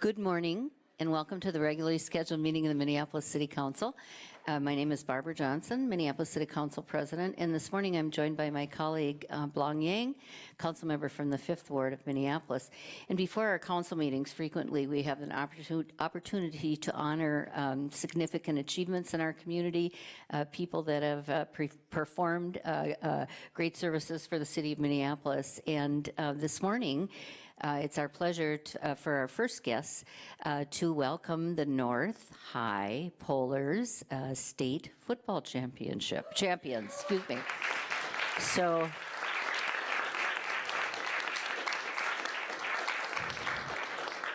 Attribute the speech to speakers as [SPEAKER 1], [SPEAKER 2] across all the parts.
[SPEAKER 1] Good morning and welcome to the regularly scheduled meeting of the Minneapolis City Council. My name is Barbara Johnson, Minneapolis City Council President, and this morning I'm joined by my colleague Blong Yang, council member from the 5th Ward of Minneapolis. And before our council meetings, frequently we have an opportunity to honor significant achievements in our community, people that have performed great services for the city of Minneapolis. And this morning, it's our pleasure for our first guests to welcome the North High Polars State Football champions. Excuse me. So.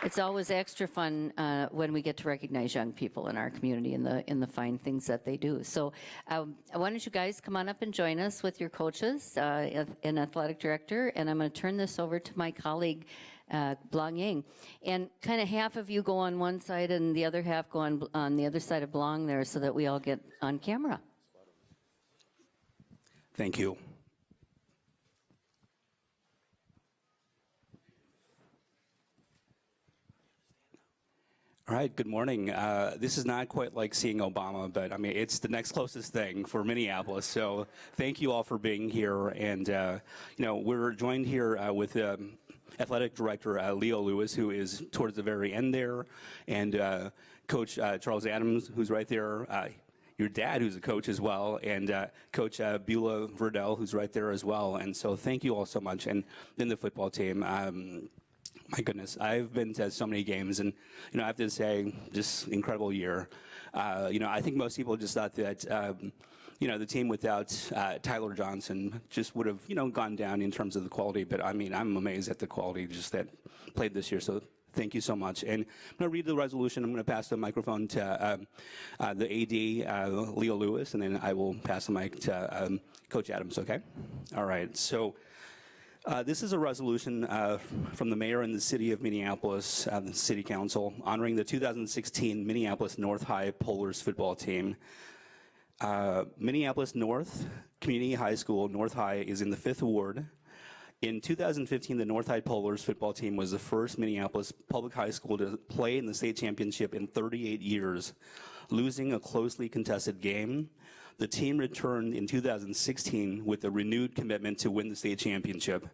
[SPEAKER 1] It's always extra fun when we get to recognize young people in our community and the fine things that they do. So why don't you guys come on up and join us with your coaches and athletic director, and I'm going to turn this over to my colleague, Blong Yang. And kind of half of you go on one side and the other half go on the other side of Blong there so that we all get on camera.
[SPEAKER 2] Thank you. All right, good morning. This is not quite like seeing Obama, but I mean, it's the next closest thing for Minneapolis. So thank you all for being here. And, we're joined here with Athletic Director Leo Lewis, who is towards the very end there, and Coach Charles Adams, who's right there. Your dad, who's a coach as well, and Coach Beulah Verdell, who's right there as well. And so thank you all so much. And then the football team. My goodness, I've been to so many games, and I have to say, just incredible year. I think most people just thought that the team without Tyler Johnson just would have gone down in terms of the quality. But I mean, I'm amazed at the quality just that played this year. So thank you so much. And I'm going to read the resolution. I'm going to pass the microphone to the AD, Leo Lewis, and then I will pass the mic to Coach Adams. Okay. All right. So. This is a resolution from the mayor and the city of Minneapolis, the city council, honoring the 2016 Minneapolis North High Polars football team. Minneapolis North Community High School, North High, is in the 5th Ward. In 2015, the North High Polars football team was the first Minneapolis public high school to play in the state championship in 38 years, losing a closely contested game. The team returned in 2016 with a renewed commitment to win the state championship.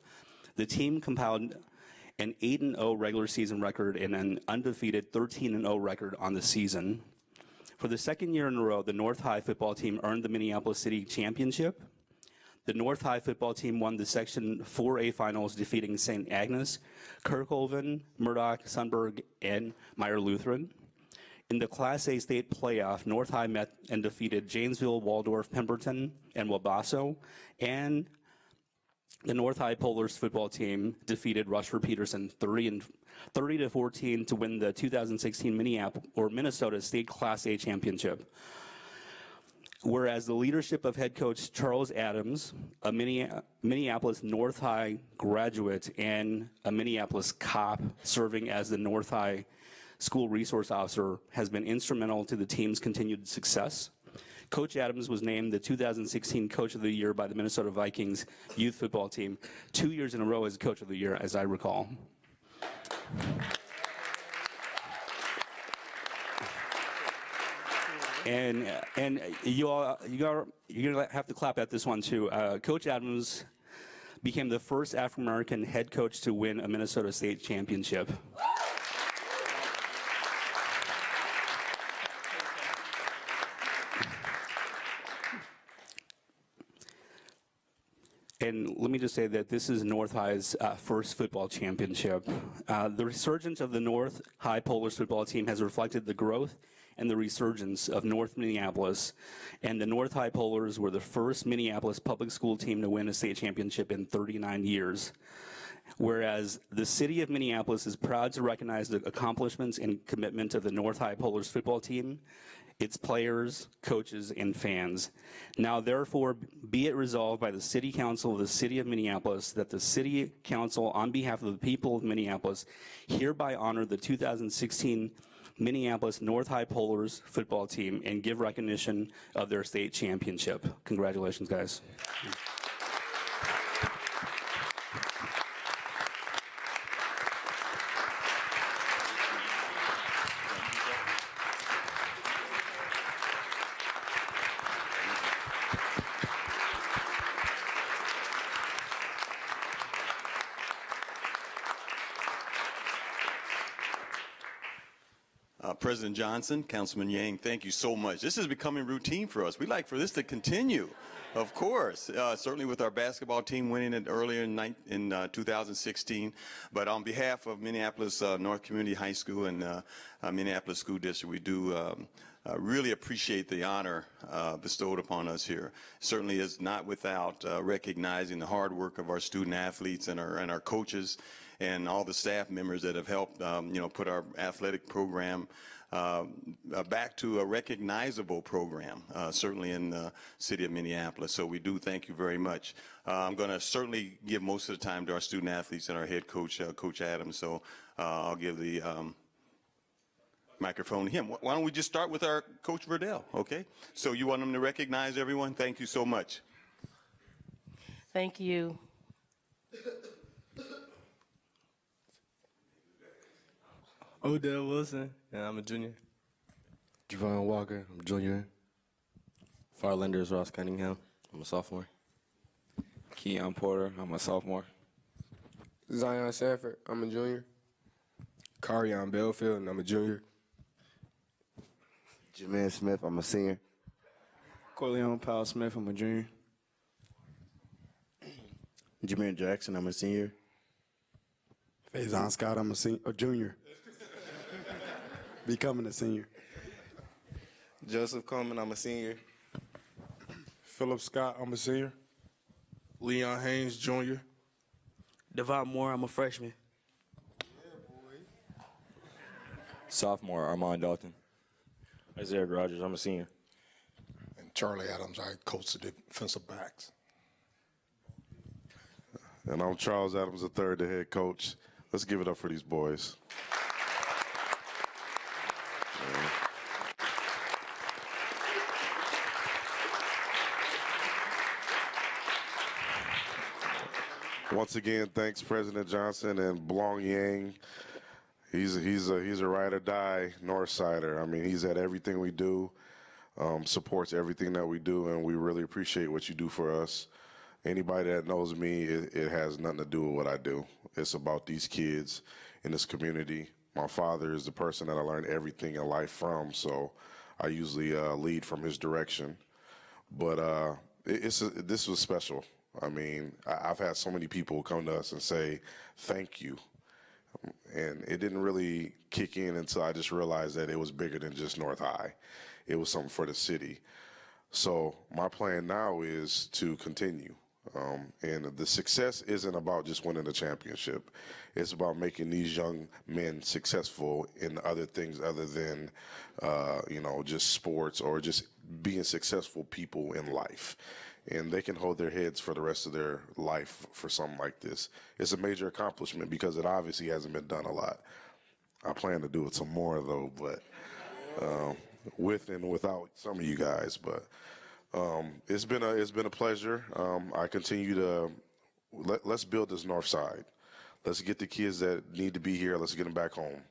[SPEAKER 2] The team compiled an 8-0 regular season record and an undefeated 13-0 record on the season. For the second year in a row, the North High football team earned the Minneapolis City Championship. The North High football team won the Section 4A finals, defeating St. Agnes, Kirkhoven, Murdoch, Sunberg, and Meyer Lutheran. In the Class A state playoff, North High met and defeated Janesville, Waldorf, Pemberton, and Wabasso, and the North High Polars football team defeated Rushford Peterson 30-14 to win the 2016 Minnesota State Class A championship. Whereas the leadership of head coach Charles Adams, a Minneapolis North High graduate and a Minneapolis cop serving as the North High school resource officer, has been instrumental to the team's continued success. Coach Adams was named the 2016 Coach of the Year by the Minnesota Vikings youth football team 2 years in a row as Coach of the Year, as I recall. And you're gonna have to clap at this one too. Coach Adams became the first African American head coach to win a Minnesota State championship. And let me just say that this is North High's first football championship. The resurgence of the North High Polars football team has reflected the growth and the resurgence of North Minneapolis. And the North High Polars were the first Minneapolis public school team to win a state championship in 39 years. Whereas the city of Minneapolis is proud to recognize the accomplishments and commitment of the North High Polars football team, its players, coaches, and fans. Now, therefore, be it resolved by the City Council of the City of Minneapolis that the City Council, on behalf of the people of Minneapolis, hereby honor the 2016 Minneapolis North High Polars football team and give recognition of their state championship. Congratulations, guys.
[SPEAKER 3] President Johnson, Councilman Yang, thank you so much. This is becoming routine for us. We'd like for this to continue, of course, certainly with our basketball team winning it earlier in 2016. But on behalf of Minneapolis North Community High School and Minneapolis School District, we do really appreciate the honor bestowed upon us here. Certainly is not without recognizing the hard work of our student athletes and our coaches and all the staff members that have helped, put our athletic program back to a recognizable program, certainly in the city of Minneapolis. So we do thank you very much. I'm going to certainly give most of the time to our student athletes and our head coach, Coach Adams. So I'll give the microphone to him. Why don't we just start with our Coach Verdell, okay? So you want him to recognize everyone? Thank you so much.
[SPEAKER 4] Thank you.
[SPEAKER 5] Odell Wilson, and I'm a junior.
[SPEAKER 6] Javon Walker, I'm a junior.
[SPEAKER 7] Farlanders Ross Cunningham, I'm a sophomore.
[SPEAKER 8] Keon Porter, I'm a sophomore.
[SPEAKER 6] Zion Sanford, I'm a junior.
[SPEAKER 5] Carion Belfield, and I'm a junior.
[SPEAKER 9] Jermaine Smith, I'm a senior.
[SPEAKER 5] Corleone Powell Smith, I'm a junior.
[SPEAKER 9] Jameer Jackson, I'm a senior.
[SPEAKER 10] Faison Scott, I'm a junior. Becoming a senior.
[SPEAKER 6] Joseph Coleman, I'm a senior.
[SPEAKER 10] Philip Scott, I'm a senior.
[SPEAKER 5] Leon Haynes, junior.
[SPEAKER 4] Devon Moore, I'm a freshman.
[SPEAKER 8] Sophomore, Armand Dalton.
[SPEAKER 7] Isaiah Rogers, I'm a senior.
[SPEAKER 11] And Charlie Adams, I coach the defensive backs.
[SPEAKER 12] And I'm Charles Adams III, the head coach. Let's give it up for these boys. Once again, thanks President Johnson and Blong Yang. He's a ride or die North Sider. I mean, he's at everything we do, supports everything that we do, and we really appreciate what you do for us. Anybody that knows me, it has nothing to do with what I do. It's about these kids in this community. My father is the person that I learned everything in life from, so I usually lead from his direction. But this was special. I mean, I've had so many people come to us and say, thank you. And it didn't really kick in until I just realized that it was bigger than just North High. It was something for the city. So my plan now is to continue. And the success isn't about just winning the championship. It's about making these young men successful in other things other than, just sports or just being successful people in life. And they can hold their heads for the rest of their life for something like this. It's a major accomplishment because it obviously hasn't been done a lot. I plan to do it some more, though, but with and without some of you guys. But it's been a pleasure. I continue to let's build this North Side. Let's get the kids that need to be here. Let's get them back home.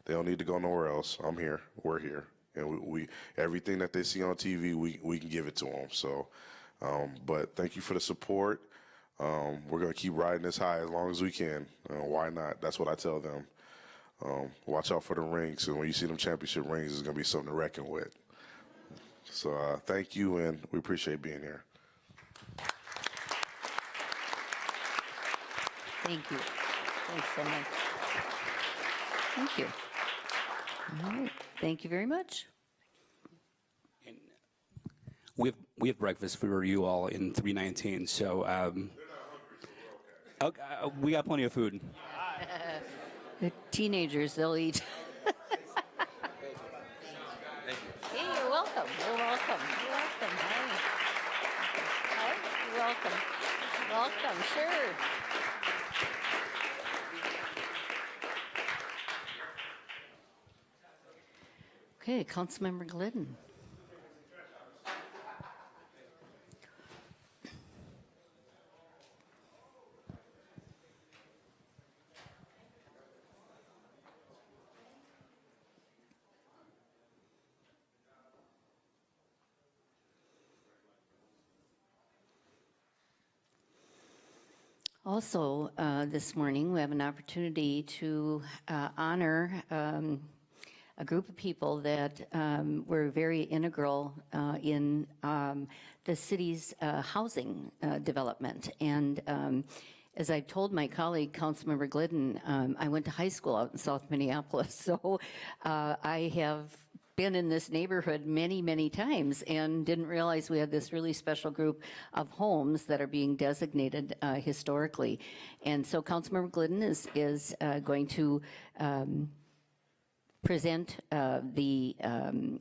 [SPEAKER 12] They don't need to go nowhere else. I'm here. We're here, and we everything that they see on TV, we can give it to them. So. But thank you for the support. We're going to keep riding this high as long as we can. Why not? That's what I tell them. Watch out for the rings. And when you see them championship rings, it's going to be something to reckon with. So thank you, and we appreciate being here.
[SPEAKER 1] Thank you. Thanks so much. Thank you. All right. Thank you very much.
[SPEAKER 2] We have breakfast for you all in 319, so okay, we got plenty of food.
[SPEAKER 1] The teenagers, they'll eat. Hey, you're welcome. You're welcome. You're welcome. Hi. You're welcome. Welcome, sure. Okay, Councilmember Glidden. Also, this morning, we have an opportunity to honor a group of people that were very integral in the city's housing development. And as I've told my colleague, Councilmember Glidden, I went to high school out in South Minneapolis, so I have been in this neighborhood many, many times and didn't realize we had this really special group of homes that are being designated historically. And so Councilmember Glidden is going to present the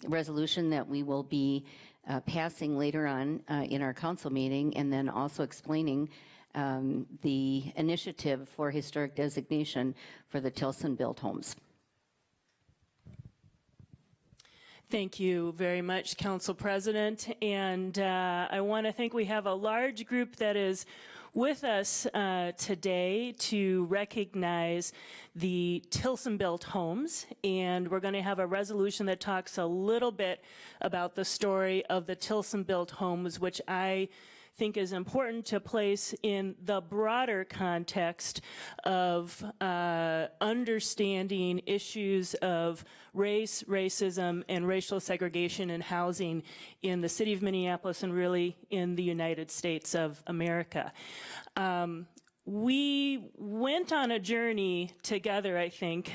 [SPEAKER 1] resolution that we will be passing later on in our council meeting, and then also explaining the initiative for historic designation for the Tilson-built homes.
[SPEAKER 13] Thank you very much, Council President. And I want to think we have a large group that is with us today to recognize the Tilson-built homes. And we're going to have a resolution that talks a little bit about the story of the Tilson-built homes, which I think is important to place in the broader context of understanding issues of race, racism, and racial segregation in housing in the city of Minneapolis and really in the United States of America. We went on a journey together, I think,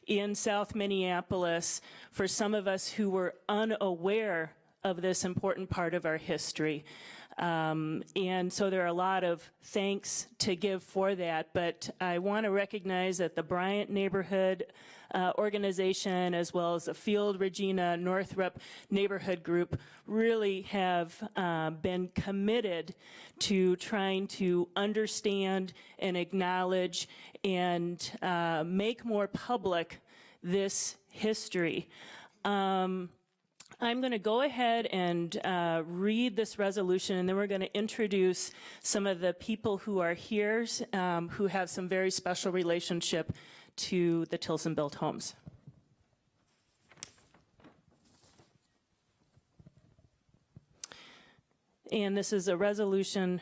[SPEAKER 13] in South Minneapolis for some of us who were unaware of this important part of our history. And so there are a lot of thanks to give for that, but I want to recognize that the Bryant Neighborhood Organization, as well as the Field Regina Northrop Neighborhood Group, really have been committed to trying to understand and acknowledge and make more public this history. I'm going to go ahead and read this resolution, and then we're going to introduce some of the people who are here who have some very special relationship to the Tilson-built homes. And this is a resolution.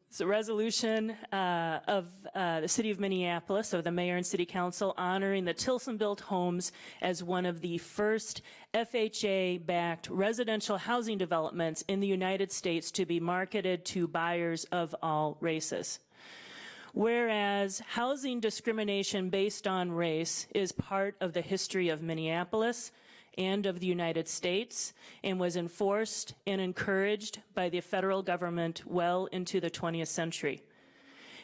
[SPEAKER 13] It's a resolution of the City of Minneapolis, of the Mayor and City Council, honoring the Tilson-built homes as one of the first FHA-backed residential housing developments in the United States to be marketed to buyers of all races. Whereas housing discrimination based on race is part of the history of Minneapolis and of the United States, and was enforced and encouraged by the federal government well into the 20th century.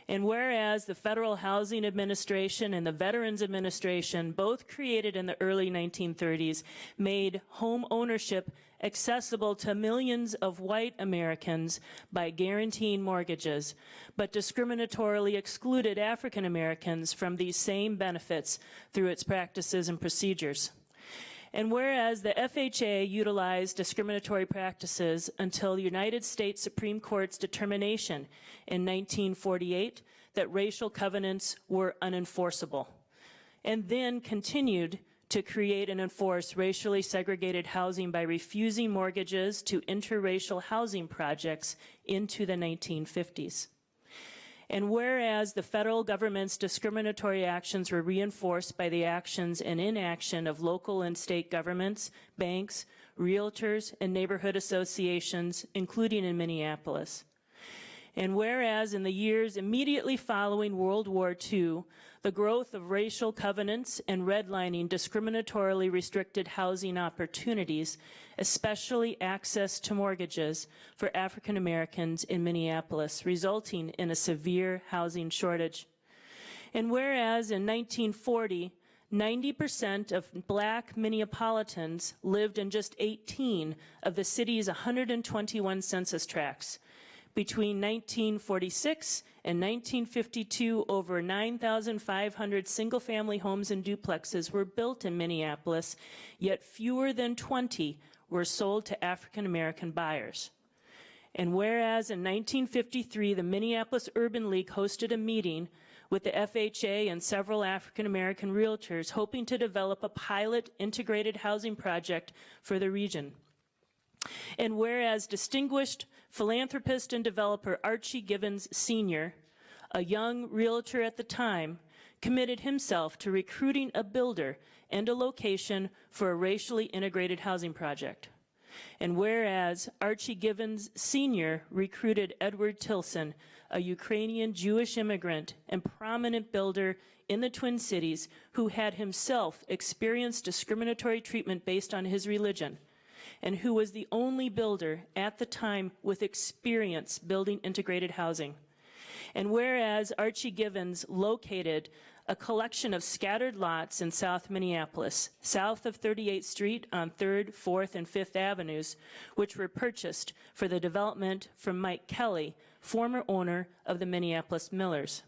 [SPEAKER 13] And whereas the Federal Housing Administration and the Veterans Administration, both created in the early 1930s, made home ownership accessible to millions of white Americans by guaranteeing mortgages, but discriminatorily excluded African Americans from these same benefits through its practices and procedures. And whereas the FHA utilized discriminatory practices until the United States Supreme Court's determination in 1948 that racial covenants were unenforceable, and then continued to create and enforce racially segregated housing by refusing mortgages to interracial housing projects into the 1950s. And whereas the federal government's discriminatory actions were reinforced by the actions and inaction of local and state governments, banks, realtors, and neighborhood associations, including in Minneapolis. And whereas in the years immediately following World War II, the growth of racial covenants and redlining discriminatorily restricted housing opportunities, especially access to mortgages for African Americans in Minneapolis, resulting in a severe housing shortage. And whereas in 1940, 90% of Black Minneapolitans lived in just 18 of the city's 121 census tracts. Between 1946 and 1952, over 9,500 single-family homes and duplexes were built in Minneapolis, yet fewer than 20 were sold to African-American buyers. And whereas in 1953, the Minneapolis Urban League hosted a meeting with the FHA and several African-American realtors hoping to develop a pilot integrated housing project for the region. And whereas distinguished philanthropist and developer Archie Givens Sr., a young realtor at the time, committed himself to recruiting a builder and a location for a racially integrated housing project. And whereas Archie Givens Sr. recruited Edward Tilson, a Ukrainian Jewish immigrant and prominent builder in the Twin Cities who had himself experienced discriminatory treatment based on his religion, and who was the only builder at the time with experience building integrated housing. And whereas Archie Givens located a collection of scattered lots in South Minneapolis, south of 38th Street on 3rd, 4th, and 5th Avenues, which were purchased for the development from Mike Kelly, former owner of the Minneapolis Millers.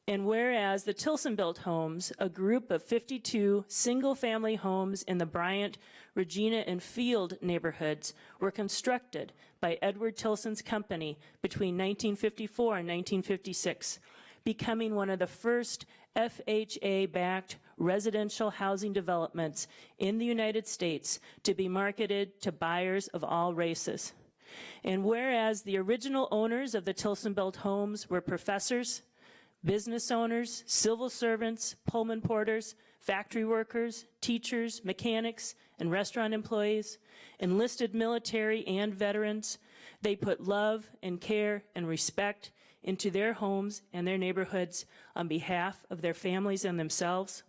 [SPEAKER 13] And whereas the Tilson-built homes, a group of 52 single-family homes in the Bryant, Regina, and Field neighborhoods, were constructed by Edward Tilson's company between 1954 and 1956, becoming one of the first FHA-backed residential housing developments in the United States to be marketed to buyers of all races. And whereas the original owners of the Tilson-built homes were professors, business owners, civil servants, Pullman porters, factory workers, teachers, mechanics, and restaurant employees, enlisted military and veterans, they put love and care and respect into their homes and their neighborhoods on behalf of their families and themselves.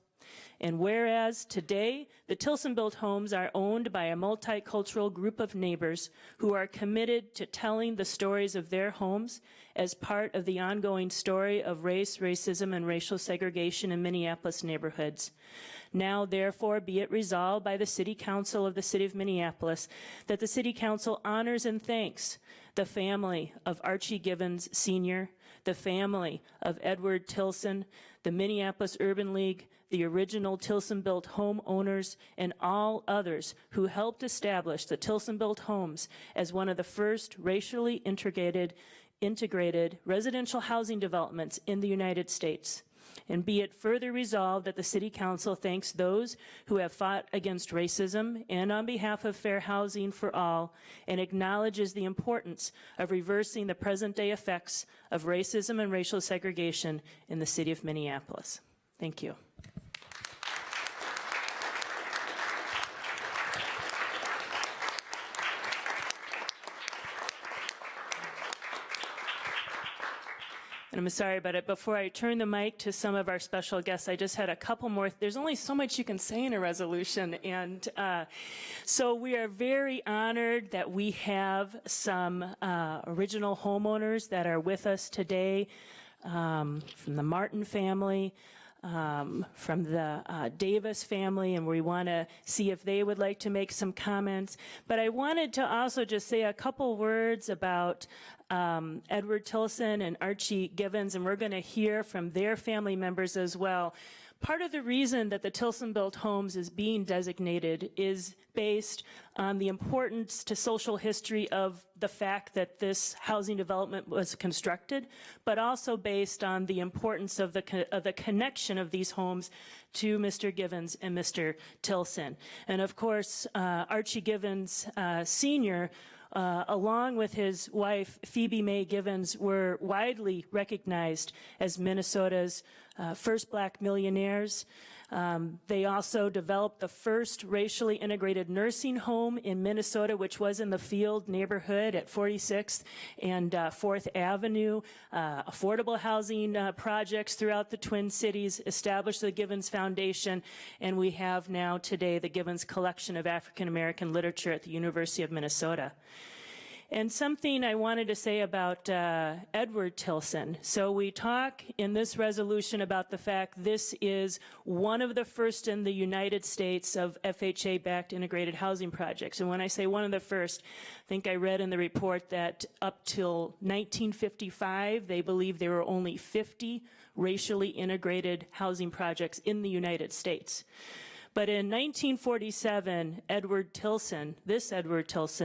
[SPEAKER 13] And whereas today the Tilson-built homes are owned by a multicultural group of neighbors who are committed to telling the stories of their homes as part of the ongoing story of race, racism, and racial segregation in Minneapolis neighborhoods. Now, therefore, be it resolved by the City Council of the City of Minneapolis that the City Council honors and thanks the family of Archie Givens Sr., the family of Edward Tilson, the Minneapolis Urban League, the original Tilson-built home owners, and all others who helped establish the Tilson-built homes as one of the first racially integrated residential housing developments in the United States. And be it further resolved that the City Council thanks those who have fought against racism and on behalf of fair housing for all, and acknowledges the importance of reversing the present-day effects of racism and racial segregation in the City of Minneapolis. Thank you. And I'm sorry about it. Before I turn the mic to some of our special guests, I just had a couple more. There's only so much you can say in a resolution. And so we are very honored that we have some original homeowners that are with us today, from the Martin family, from the Davis family, and we want to see if they would like to make some comments. But I wanted to also just say a couple words about Edward Tilson and Archie Givens, and we're going to hear from their family members as well. Part of the reason that the Tilson-built homes is being designated is based on the importance to social history of the fact that this housing development was constructed, but also based on the importance of the connection of these homes to Mr. Givens and Mr. Tilson. And of course, Archie Givens Sr., along with his wife, Phoebe Mae Givens, were widely recognized as Minnesota's first black millionaires. They also developed the first racially integrated nursing home in Minnesota, which was in the Field neighborhood at 46th and 4th Avenue. Affordable housing projects throughout the Twin Cities, established the Givens Foundation, and we have now today the Givens Collection of African American Literature at the University of Minnesota. And something I wanted to say about Edward Tilson. So we talk in this resolution about the fact this is one of the first in the United States of FHA-backed integrated housing projects. And when I say one of the first, I think I read in the report that up till 1955, they believe there were only 50 racially integrated housing projects in the United States. But in 1947, Edward Tilson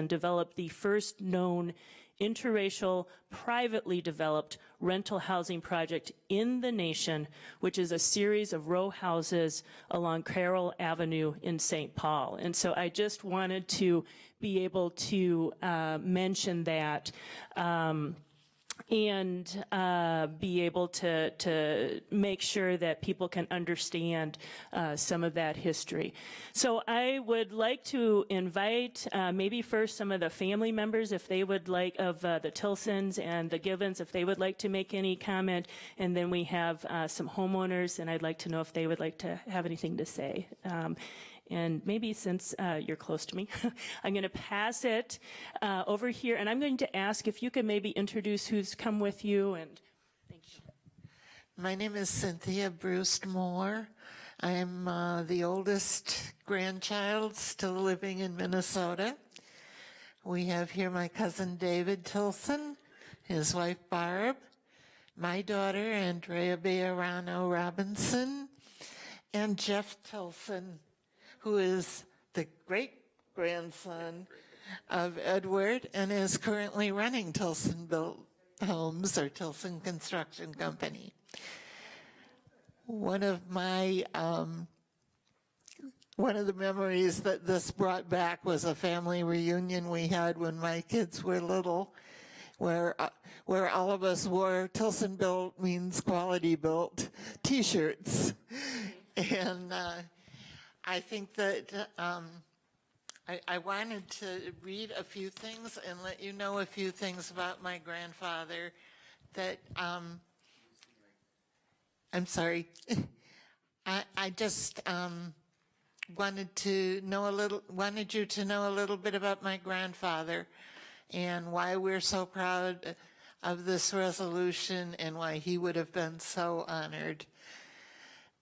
[SPEAKER 13] developed the first known interracial, privately developed rental housing project in the nation, which is a series of row houses along Carroll Avenue in St. Paul. And so I just wanted to be able to mention that. and be able to make sure that people can understand some of that history. So I would like to invite maybe first some of the family members, if they would like, of the Tilsons and the Givens, if they would like to make any comment, and then we have some homeowners, and I'd like to know if they would like to have anything to say. And maybe since you're close to me, I'm going to pass it over here, and I'm going to ask if you could maybe introduce who's come with you. And thank you.
[SPEAKER 14] My name is Cynthia Bruce Moore. I'm the oldest grandchild still living in Minnesota. We have here my cousin David Tilson, his wife Barb, my daughter Andrea Bejarano Robinson, and Jeff Tilson, who is the great-grandson of Edward and is currently running Tilson Built Homes or Tilson Construction Company. One of the memories that this brought back was a family reunion we had when my kids were little, where all of us wore Tilson Built means quality built t-shirts. And I think that I wanted to read a few things and let you know a few things about my grandfather that, I'm sorry, I just wanted you to know a little bit about my grandfather and why we're so proud of this resolution and why he would have been so honored.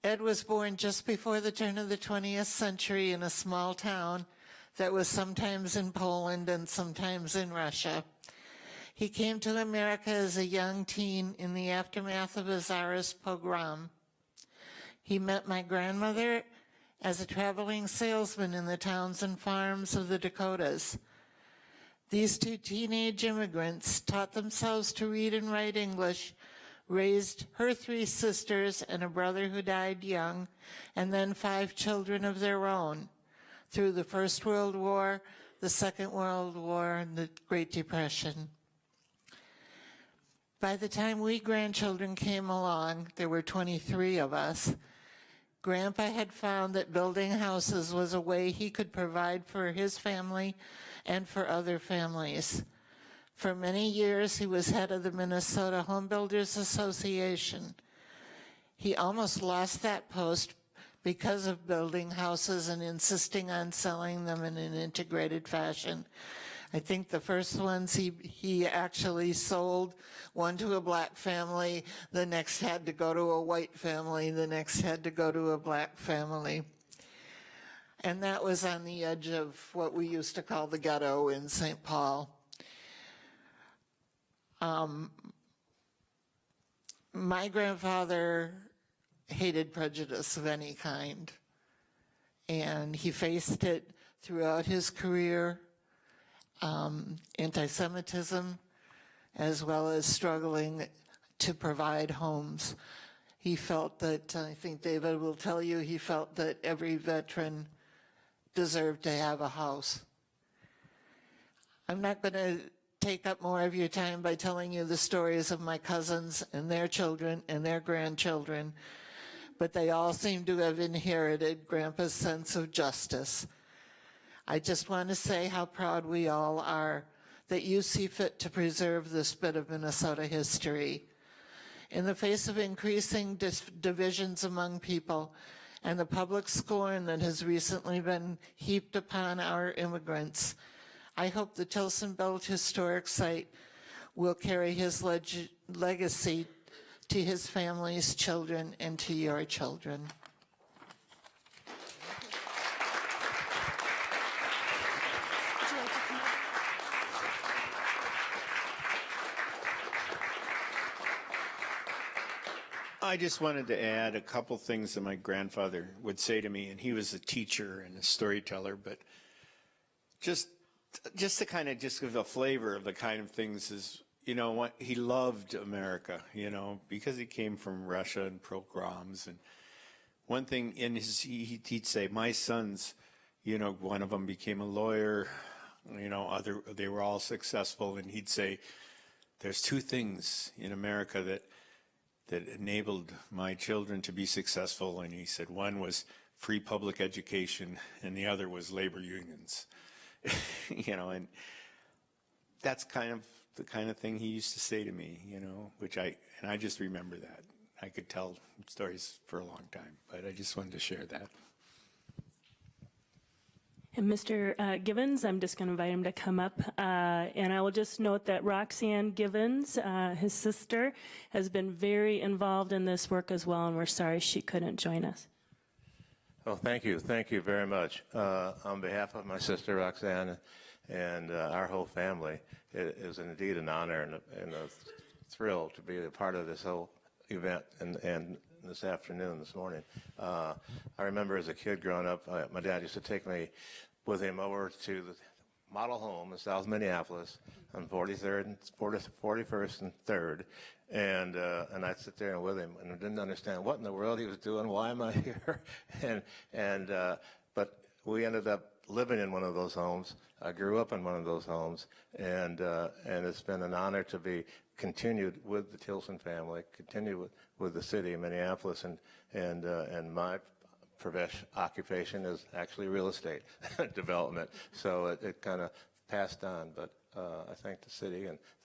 [SPEAKER 14] Ed was born just before the turn of the 20th century in a small town that was sometimes in Poland and sometimes in Russia. He came to America as a young teen in the aftermath of a Tsarist pogrom. He met my grandmother as a traveling salesman in the towns and farms of the Dakotas. These two teenage immigrants taught themselves to read and write English, raised her 3 sisters and a brother who died young, and then 5 children of their own through the First World War, the Second World War, and the Great Depression. By the time we grandchildren came along, there were 23 of us, Grandpa had found that building houses was a way he could provide for his family and for other families. For many years, he was head of the Minnesota Home Builders Association. He almost lost that post because of building houses and insisting on selling them in an integrated fashion. I think the first ones he actually sold, one to a black family, the next had to go to a white family, the next had to go to a black family. And that was on the edge of what we used to call the ghetto in St. Paul. My grandfather hated prejudice of any kind, and he faced it throughout his career, anti-Semitism, as well as struggling to provide homes. He felt that, I think David will tell you, he felt that every veteran deserved to have a house. I'm not going to take up more of your time by telling you the stories of my cousins and their children and their grandchildren, but they all seem to have inherited Grandpa's sense of justice. I just want to say how proud we all are that you see fit to preserve this bit of Minnesota history. In the face of increasing divisions among people and the public scorn that has recently been heaped upon our immigrants, I hope the Tilson Belt Historic Site will carry his legacy to his family's children and to your children.
[SPEAKER 15] I just wanted to add a couple things that my grandfather would say to me, and he was a teacher and a storyteller, but just to kind of just give a flavor of the kind of things is, you know, what he loved America, you know, because he came from Russia and pogroms. And one thing in his, he'd say, my sons, you know, one of them became a lawyer, you know, they were all successful, and he'd say, there's two things in America that enabled my children to be successful, and he said one was free public education, and the other was labor unions. You know, and that's kind of the kind of thing he used to say to me, you know, and I just remember that. I could tell stories for a long time, but I just wanted to share that.
[SPEAKER 13] And Mr. Givens, I'm just going to invite him to come up. And I will just note that Roxanne Givens, his sister, has been very involved in this work as well, and we're sorry she couldn't join us.
[SPEAKER 16] Oh, thank you. Thank you very much. On behalf of my sister, Roxanne, and our whole family, it is indeed an honor and a thrill to be a part of this whole event and this afternoon, this morning. I remember as a kid growing up, my dad used to take me with him over to the model home in South Minneapolis on 43rd and 41st and 3rd. And I'd sit there with him and I didn't understand what in the world he was doing. Why am I here? But we ended up living in one of those homes. I grew up in one of those homes, and it's been an honor to be continued with the Tilson family, continue with the city of Minneapolis, and my occupation is actually real estate development. So it kind of passed on, but I thank the city and